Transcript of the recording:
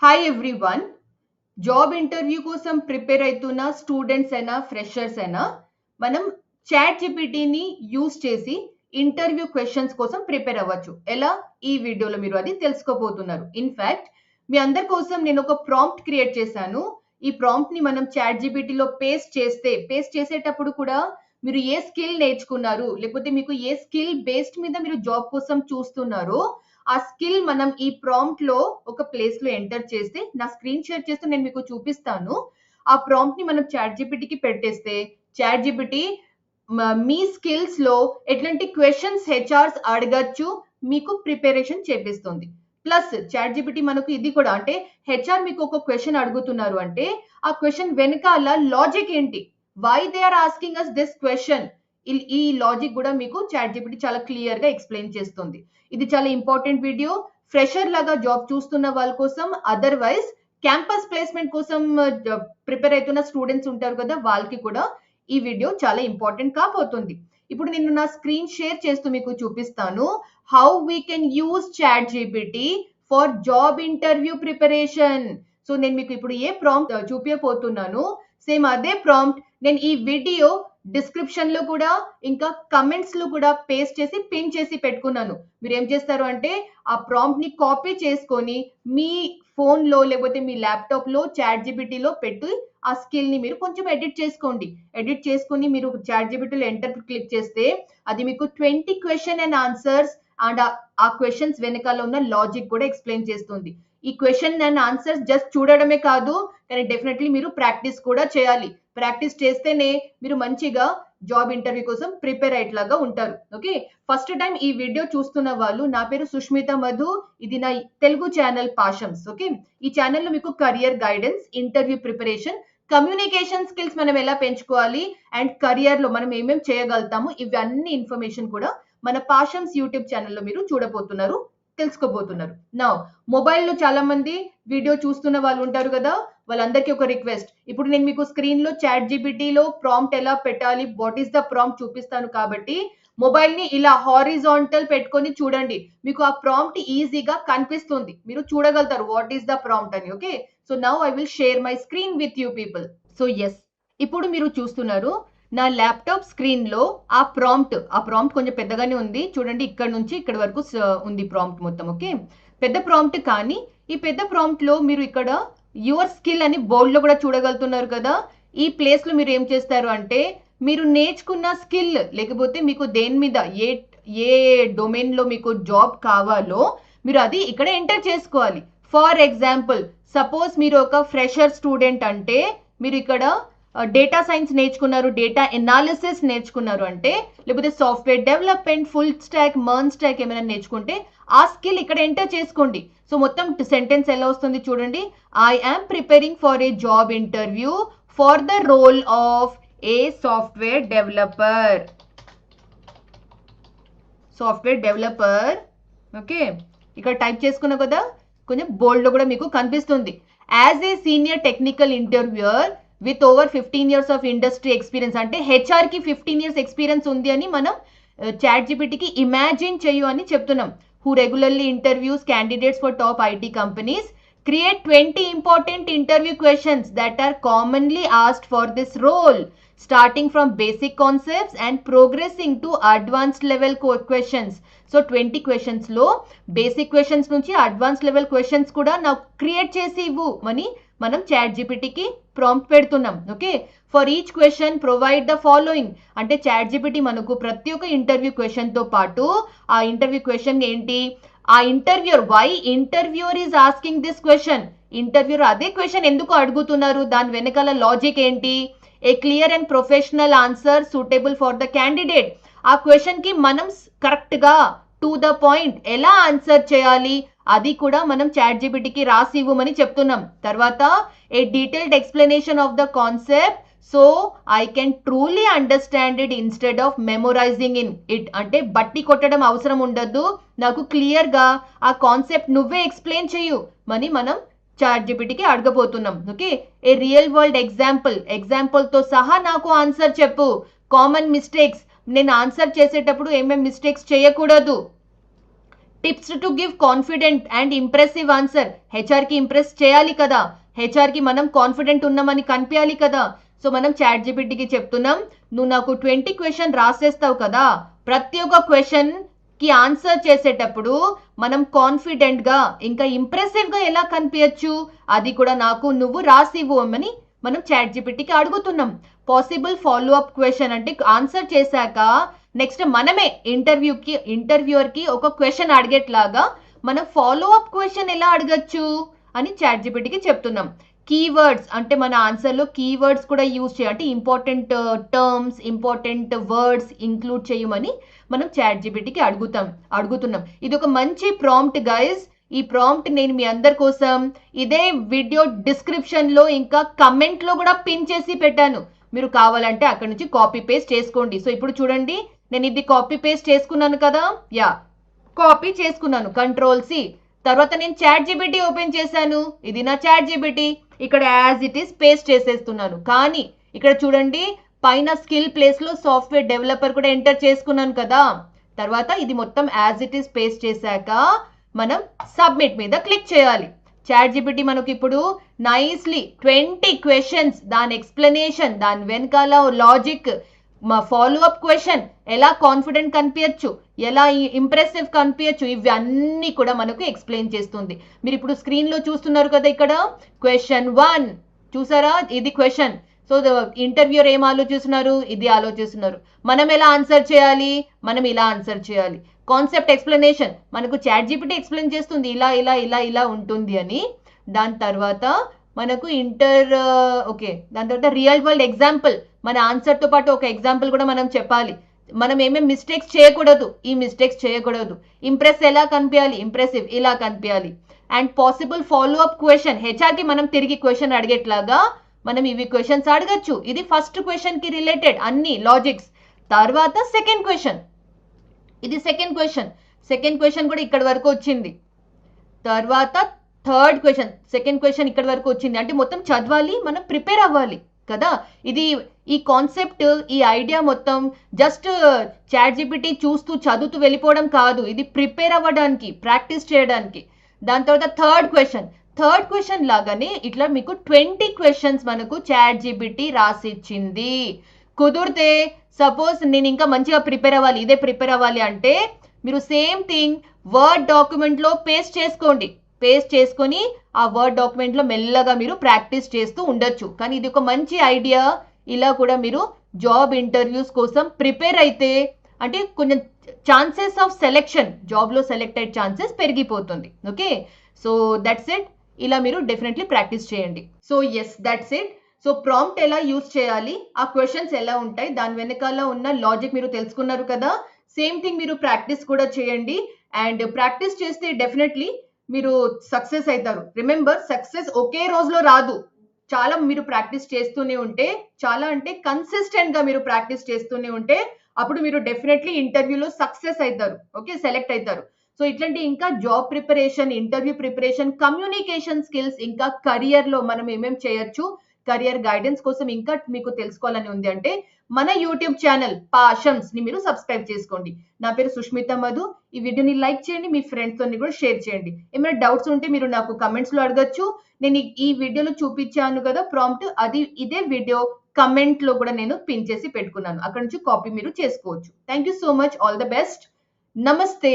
Hi everyone. Job interview కోసం prepare అవుతున్న students అయినా ఫ్రెషర్స్ అయినా మనం చాట్ జీపీటీని యూజ్ చేసి ఇంటర్వ్యూ క్వశ్చన్స్ కోసం ప్రిపేర్ అవ్వచ్చు. ఎలా? ఈ వీడియోలో మీరు అది తెలుసుకోబోతున్నారు. ఇన్ఫాక్ట్ మీ అందరి కోసం నేను ఒక ప్రాంప్ట్ క్రియేట్ చేశాను. ఈ ప్రాంప్ట్ ని మనం చాట్ జీపీటీలో పేస్ట్ చేసేటప్పుడు కూడా మీరు ఏ స్కిల్ నేర్చుకున్నారు, లేకపోతే మీకు ఏ స్కిల్ బేస్డ్ మీద మీరు జాబ్ కోసం చూస్తున్నారో ఆ స్కిల్ మనం ఈ ప్రాంప్ట్ లో ఒక ప్లేస్ లో ఎంటర్ చేస్తే, నా స్క్రీన్ షేర్ చేస్తూ నేను మీకు చూపిస్తాను. ఆ ప్రాంప్ట్ ని మనం చాట్ జీపీటీకి పెట్టేస్తే చాట్ జీపీటీ మీ స్కిల్స్ లో ఎట్లాంటి క్వశ్చన్స్ హెచ్ఆర్స్ అడగచ్చు మీకు ప్రిపరేషన్ చేపిస్తుంది. ప్లస్ చాట్ జీపీటీ మనకు ఇది కూడా, అంటే హెచ్ఆర్ మీకు ఒక క్వశ్చన్ అడుగుతున్నారు అంటే ఆ క్వశ్చన్ వెనకాల లాజిక్ ఏంటి, why they are asking us this question, ఈ లాజిక్ కూడా మీకు చాట్ జీపీటీ చాలా క్లియర్ గా ఎక్స్ప్లెయిన్ చేస్తుంది. ఇది చాలా ఇంపార్టెంట్ వీడియో. ఫ్రెషర్ లాగా జాబ్ చూస్తున్న వాళ్ళ కోసం, అదర్వైజ్ క్యాంపస్ ప్లేస్మెంట్ కోసం ప్రిపేర్ అవుతున్న స్టూడెంట్స్ ఉంటారు కదా, వాళ్ళకి కూడా ఈ వీడియో చాలా ఇంపార్టెంట్ కాబోతుంది. ఇప్పుడు నేను నా స్క్రీన్ షేర్ చేస్తూ మీకు చూపిస్తాను how we can use chat GPT for job interview preparation. So నేను మీకు ఇప్పుడు ఏ ప్రాంప్ట్ చూపించబోతున్నాను, సేమ్ అదే ప్రాంప్ట్ నేను ఈ వీడియో డిస్క్రిప్షన్ లో కూడా ఇంకా కమెంట్స్ లో కూడా పేస్ట్ చేసి పిన్ చేసి పెట్టుకున్నాను. మీరు ఏం చేస్తారు అంటే ఆ ప్రాంప్ట్ ని కాపీ చేసుకొని మీ ఫోన్ లో లేకపోతే మీ ల్యాప్టాప్ లో చాట్ జీపీటీలో పెట్టి ఆ స్కిల్ ని మీరు కొంచెం ఎడిట్ చేసుకోండి. ఎడిట్ చేసుకుని మీరు చాట్ జీపీటీలో ఎంటర్ క్లిక్ చేస్తే అది మీకు 20 క్వశ్చన్ అండ్ ఆన్సర్స్ అండ్ ఆ క్వశ్చన్స్ వెనకాల ఉన్న లాజిక్ కూడా ఎక్స్ప్లెయిన్ చేస్తుంది. ఈ క్వశ్చన్ అండ్ ఆన్సర్స్ జస్ట్ చూడడమే కాదు, కానీ డెఫినెట్లీ మీరు ప్రాక్టీస్ కూడా చేయాలి. ప్రాక్టీస్ చేస్తేనే మీరు మంచిగా జాబ్ ఇంటర్వ్యూ కోసం ప్రిపేర్ అయ్యేట్లాగా ఉంటారు. ఓకే, ఫస్ట్ టైం ఈ వీడియో చూస్తున్న వాళ్ళు, నా పేరు సుష్మిత మధు, ఇది నా తెలుగు ఛానల్ పాషమ్స్. ఓకే, ఈ ఛానల్లో మీకు career guidance, interview preparation, communication skills మనం ఎలా పెంచుకోవాలి అండ్ కెరియర్ లో మనం ఏమేమి చేయగలుగుతాము, ఇవన్నీ ఇన్ఫర్మేషన్ కూడా మన పాషమ్స్ యూట్యూబ్ ఛానల్లో మీరు చూడబోతున్నారు, తెలుసుకోబోతున్నారు. నా మొబైల్లో చాలా మంది వీడియో చూస్తున్న వాళ్ళు ఉంటారు కదా, వాళ్ళందరికీ ఒక రిక్వెస్ట్. ఇప్పుడు నేను మీకు స్క్రీన్ లో చాట్ జీపీటీలో ప్రాంప్ట్ ఎలా పెట్టాలి, వాట్ ఈస్ ద ప్రాంప్ట్ చూపిస్తాను కాబట్టి మొబైల్ ని ఇలా హారిజాంటల్ పెట్టుకొని చూడండి. మీకు ఆ ప్రాంప్ట్ ఈజీగా కనిపిస్తుంది, మీరు చూడగలుగుతారు వాట్ ఈస్ ద ప్రాంప్ట్ అని. Okay, so now I will share my screen with you people. So yes, ఇప్పుడు మీరు చూస్తున్నారు నా ల్యాప్టాప్ స్క్రీన్ లో ఆ ప్రాంప్ట్ కొంచెం పెద్దగానే ఉంది చూడండి, ఇక్కడ నుంచి ఇక్కడ వరకు ఉంది ప్రాంప్ట్ మొత్తం. ఓకే, పెద్ద ప్రాంప్ట్, కానీ ఈ పెద్ద ప్రాంప్ట్ లో మీరు ఇక్కడ యువర్ స్కిల్ అని బోర్డ్ లో కూడా చూడగలుగుతున్నారు కదా. ఈ ప్లేస్ లో మీరు ఏం చేస్తారు అంటే మీరు నేర్చుకున్న స్కిల్, లేకపోతే మీకు దేని మీద ఏ ఏ డొమైన్ లో మీకు జాబ్ కావాలో మీరు అది ఇక్కడ ఎంటర్ చేసుకోవాలి. ఫర్ ఎగ్జాంపుల్, సపోజ్ మీరు ఒక ఫ్రెషర్ స్టూడెంట్ అంటే మీరు ఇక్కడ డేటా సైన్స్ నేర్చుకున్నారు, డేటా ఎనాలిసిస్ నేర్చుకున్నారు అంటే, లేకపోతే software development, full stack, MERN stack ఏమైనా నేర్చుకుంటే ఆ స్కిల్ ఇక్కడ ఎంటర్ చేసుకోండి. సో మొత్తం సెంటెన్స్ ఎలా వస్తుంది చూడండి. I am preparing for a job interview for the role of a software developer. Okay, ఇక్కడ టైప్ చేసుకున్నా కదా, కొంచెం బోల్డ్ లో కూడా మీకు కనిపిస్తుంది. As a senior technical interviewer with over 15 years of industry experience, అంటే హెచ్ఆర్ కి 15 years ఎక్స్పీరియన్స్ ఉంది అని మనం చాట్ జీపీటీకి ఇమాజిన్ చేయు అని చెప్తున్నాం. Who regularly interviews candidates for top IT companies, create 20 important interview questions that are commonly asked for this role, starting from basic concepts and progressing to advanced level questions. So 20 questions లో basic questions నుంచి advance level questions కూడా నాకు create చేసి ఇవ్వు అని మనం chat జీపీటీకి prompt పెడుతున్నాం. Okay, for each question provide the following, అంటే చాట్ జీపీటీ మనకు ప్రతి ఒక్క ఇంటర్వ్యూ క్వశ్చన్ తో పాటు ఆ ఇంటర్వ్యూ క్వశ్చన్ ఏంటి, ఆ interviewer, why interviewer is asking this question, interviewer అదే క్వశ్చన్ ఎందుకు అడుగుతున్నారు, దాని వెనకాల లాజిక్ ఏంటి, a clear and professional answer suitable for the candidate, ఆ క్వశ్చన్ కి మనం కరెక్ట్ గా టు ద పాయింట్ ఎలా ఆన్సర్ చేయాలి అది కూడా మనం చాట్ జీపీటీకి రాసి ఇవ్వమని చెప్తున్నాం. తర్వాత a detailed explanation of the concept so I can truly understand it instead of memorizing in it, అంటే బట్టి కొట్టడం అవసరం ఉండదు, నాకు క్లియర్ గా ఆ కాన్సెప్ట్ నువ్వే ఎక్స్ప్లెయిన్ చేయు అని మనం చాట్ జీపీటీకి అడగబోతున్నాం. Okay, a real world example తో సహా నాకు ఆన్సర్ చెప్పు, కామన్ మిస్టేక్స్, నేను ఆన్సర్ చేసేటప్పుడు ఏమేమి మిస్టేక్స్ చేయకూడదు, tips to give confident and impressive answer. హెచ్ఆర్కి ఇంప్రెస్ చేయాలి కదా, హెచ్ఆర్కి మనం కాన్ఫిడెంట్ ఉన్నామని కనిపించాలి కదా. సో మనం చాట్ జీపీటీకి చెప్తున్నాం, నువ్వు నాకు 20 క్వశ్చన్ రాసేస్తావు కదా, ప్రతి ఒక్క క్వశ్చన్ కి ఆన్సర్ చేసేటప్పుడు మనం కాన్ఫిడెంట్ గా ఇంకా ఇంప్రెసివ్ గా ఎలా కనిపించచ్చు, అది కూడా నాకు నువ్వు రాసివ్వు అని మనం చాట్ జీపీటీకి అడుగుతున్నాం. పాసిబుల్ ఫాలో అప్ క్వశ్చన్ అంటే ఆన్సర్ చేశాక నెక్స్ట్ మనమే ఇంటర్వ్యూయర్ కి ఒక క్వశ్చన్ అడిగేట్లాగా మనం ఫాలో అప్ క్వశ్చన్ ఎలా అడగచ్చు అని చాట్ జీపీటీకి చెప్తున్నాం. కీవర్డ్స్ అంటే మన ఆన్సర్లో కీవర్డ్స్ కూడా యూజ్ చేయాలి, అంటే important terms important words include చేయమని మనం చాట్ జీపీటీకి అడుగుతున్నాం. ఇది ఒక మంచి ప్రాంప్ట్ గైస్. ఈ ప్రాంప్ట్ నేను మీ అందరి కోసం ఇదే వీడియో డిస్క్రిప్షన్ లో ఇంకా కమెంట్ లో కూడా పిన్ చేసి పెట్టాను, మీరు కావాలంటే అక్కడ నుంచి కాపీ పేస్ట్ చేసుకోండి. సో ఇప్పుడు చూడండి, నేను ఇది కాపీ పేస్ట్ చేసుకున్నాను కదా, యా కాపీ చేసుకున్నాను, కంట్రోల్ సి. తర్వాత నేను చాట్ జీపీటీ ఓపెన్ చేశాను, ఇది నా చాట్ జీపీటీ, ఇక్కడ యాజ్ ఇట్ ఈస్ పేస్ట్ చేసేస్తున్నాను. కానీ ఇక్కడ చూడండి, పైన స్కిల్ ప్లేస్ లో సాఫ్ట్వేర్ డెవలపర్ కూడా ఎంటర్ చేసుకున్నాను కదా. తర్వాత ఇది మొత్తం యాజ్ ఇట్ ఈస్ పేస్ట్ చేశాక మనం సబ్మిట్ మీద క్లిక్ చేయాలి. చాట్ జీపీటీ మనకి ఇప్పుడు నైస్లీ 20 క్వశ్చన్స్, దాని ఎక్స్ప్లెనేషన్, దాని వెనకాల లాజిక్, మా ఫాలో అప్ క్వశ్చన్, ఎలా కాన్ఫిడెంట్ కనిపించచ్చు, ఎలా ఇంప్రెసివ్ కనిపించచ్చు, ఇవన్నీ కూడా మనకు ఎక్స్ప్లెయిన్ చేస్తుంది. మీరు ఇప్పుడు స్క్రీన్ లో చూస్తున్నారు కదా, ఇక్కడ క్వశ్చన్ 1 చూసారా, ఇది క్వశ్చన్. సో ఇంటర్వ్యూర్ ఏం ఆలోచిస్తున్నారు, ఇది ఆలోచిస్తున్నారు. మనం ఎలా ఆన్సర్ చేయాలి, మనం ఇలా ఆన్సర్ చేయాలి. కాన్సెప్ట్ ఎక్స్ప్లెనేషన్ మనకు చాట్ జీపీటీ ఎక్స్ప్లెయిన్ చేస్తుంది, ఇలా ఇలా ఇలా ఇలా ఉంటుంది అని. దాని తర్వాత మనకు దాని తర్వాత రియల్ వరల్డ్ ఎగ్జాంపుల్, మన ఆన్సర్ తో పాటు ఒక ఎగ్జాంపుల్ కూడా మనం చెప్పాలి. మనం ఏమేమి మిస్టేక్స్ చేయకూడదు, ఈ మిస్టేక్స్ చేయకూడదు. ఇంప్రెస్ ఎలా కనిపించాలి, ఇంప్రెసివ్ ఇలా కనిపించాలి. And possible follow up question, హెచ్ఆర్కి మనం తిరిగి క్వశ్చన్ అడిగేట్లాగా మనం ఇవి క్వశ్చన్స్ అడగచ్చు. ఇది ఫస్ట్ క్వశ్చన్ కి రిలేటెడ్ అన్ని లాజిక్స్. తర్వాత సెకండ్ క్వశ్చన్, ఇది సెకండ్ క్వశ్చన్ కూడా ఇక్కడ వరకు వచ్చింది. తర్వాత థర్డ్ క్వశ్చన్, సెకండ్ క్వశ్చన్ ఇక్కడ వరకు వచ్చింది. అంటే మొత్తం చదవాలి, మనం ప్రిపేర్ అవ్వాలి కదా. ఇది ఈ కాన్సెప్ట్, ఈ ఐడియా మొత్తం జస్ట్ చాట్ జీపీటీ చూస్తూ చదువుతూ వెళ్ళిపోవడం కాదు, ఇది ప్రిపేర్ అవ్వడానికి, ప్రాక్టీస్ చేయడానికి. దాని తర్వాత థర్డ్ క్వశ్చన్ లాగానే ఇట్లా మీకు 20 క్వశ్చన్స్ మనకు చాట్ జీపీటీ రాసిచ్చింది. కుదిరితే సపోజ్ నేను ఇంకా మంచిగా ప్రిపేర్ అవ్వాలి, ఇదే ప్రిపేర్ అవ్వాలి అంటే మీరు సేమ్ థింగ్ వర్డ్ డాక్యుమెంట్ లో పేస్ట్ చేసుకొని ఆ వర్డ్ డాక్యుమెంట్ లో మెల్లగా మీరు ప్రాక్టీస్ చేస్తూ ఉండొచ్చు. కానీ ఇది ఒక మంచి ఐడియా. ఇలా కూడా మీరు జాబ్ ఇంటర్వ్యూస్ కోసం ప్రిపేర్ అయితే అంటే కొంచెం ఛాన్సెస్ ఆఫ్ సెలెక్షన్, జాబ్ లో సెలెక్ట్ అయ్యే ఛాన్సెస్ పెరిగిపోతుంది. Okay, so that's it. ఇలా మీరు డెఫినెట్లీ ప్రాక్టీస్ చేయండి. So yes, that's it. So prompt ఎలా యూజ్ చేయాలి, ఆ క్వశ్చన్స్ ఎలా ఉంటాయి, దాని వెనకాల ఉన్న లాజిక్ మీరు తెలుసుకున్నారు కదా. సేమ్ థింగ్ మీరు ప్రాక్టీస్ కూడా చేయండి. అండ్ ప్రాక్టీస్ చేస్తే డెఫినెట్లీ మీరు సక్సెస్ అవుతారు. రిమెంబర్, సక్సెస్ ఒకే రోజులో రాదు. చాలా మీరు ప్రాక్టీస్ చేస్తూనే ఉంటే, చాలా అంటే కన్సిస్టెంట్ గా మీరు ప్రాక్టీస్ చేస్తూనే ఉంటే అప్పుడు మీరు డెఫినెట్లీ ఇంటర్వ్యూలో సక్సెస్ అవుతారు. ఓకే, సెలెక్ట్ అవుతారు. సో ఇట్లాంటి ఇంకా job preparation, interview preparation, communication skills, ఇంకా కెరియర్ లో మనం ఏమేం చేయొచ్చు, కెరియర్ గైడెన్స్ కోసం ఇంకా మీకు తెలుసుకోవాలని ఉంది అంటే మన యూట్యూబ్ ఛానల్ పాషమ్స్ ని మీరు సబ్స్క్రైబ్ చేసుకోండి. నా పేరు సుష్మిత మధు. ఈ వీడియోని లైక్ చేయండి, మీ ఫ్రెండ్స్ తో కూడా షేర్ చేయండి. ఏమైనా డౌట్స్ ఉంటే మీరు నాకు కమెంట్స్ లో అడగచ్చు. నేను ఈ వీడియోలో చూపించాను కదా ప్రాంప్ట్, అది ఇదే వీడియో కమెంట్ లో కూడా నేను పిన్ చేసి పెట్టుకున్నాను, అక్కడ నుంచి కాపీ మీరు చేసుకోవచ్చు. Thank you so much, all the best, నమస్తే.